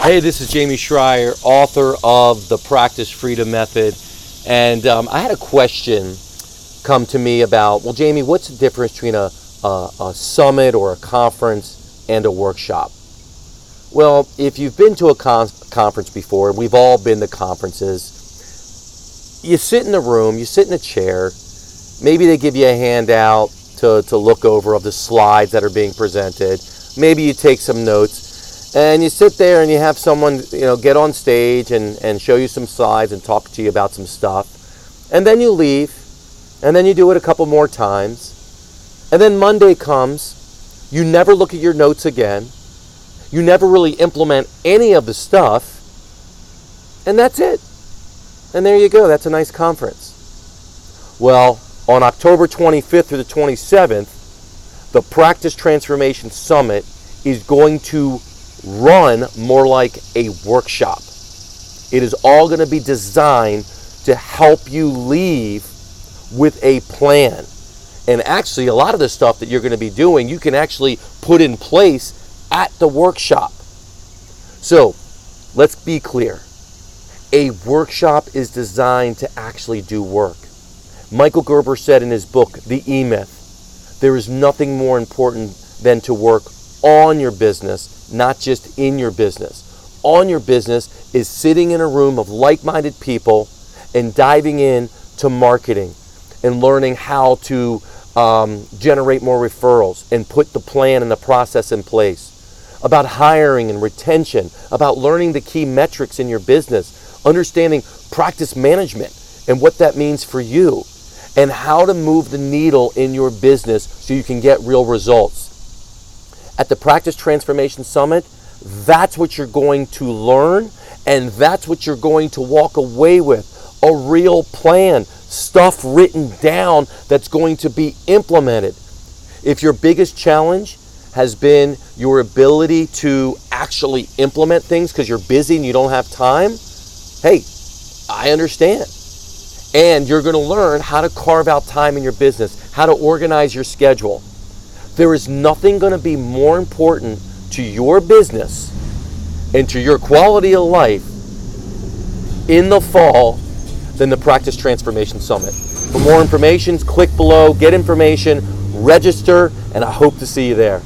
Hey, this is Jamey Schrier, author of The Practice Freedom Method. And I had a question come to me about, well, Jamey, what's the difference between a summit or a conference and a workshop? Well, if you've been to a conference before, and we've all been to conferences, you sit in a room, you sit in a chair, maybe they give you a handout to look over of the slides that are being presented. Maybe you take some notes. And you sit there and you have someone, get on stage and show you some slides and talk to you about some stuff. And then you leave, and then you do it a couple more times. And then Monday comes, you never look at your notes again. You never really implement any of the stuff. And that's it. And there you go, that's a nice conference. Well, on October 25th through the 27th, the Practice Transformation Summit is going to run more like a workshop. It is all going to be designed to help you leave with a plan. And actually, a lot of the stuff that you're going to be doing, you can actually put in place at the workshop. So, let's be clear. A workshop is designed to actually do work. Michael Gerber said in his book, The E-Myth, there is nothing more important than to work on your business, not just in your business. On your business is sitting in a room of like-minded people and diving in to marketing and learning how to generate more referrals and put the plan and the process in place. About hiring and retention, about learning the key metrics in your business, understanding practice management and what that means for you, and how to move the needle in your business so you can get real results. At the Practice Transformation Summit, that's what you're going to learn, and that's what you're going to walk away with. A real plan, stuff written down that's going to be implemented. If your biggest challenge has been your ability to actually implement things because you're busy and you don't have time, hey, I understand. And you're going to learn how to carve out time in your business, how to organize your schedule. There is nothing going to be more important to your business and to your quality of life in the fall than the Practice Transformation Summit. For more information, click below, get information, register, and I hope to see you there.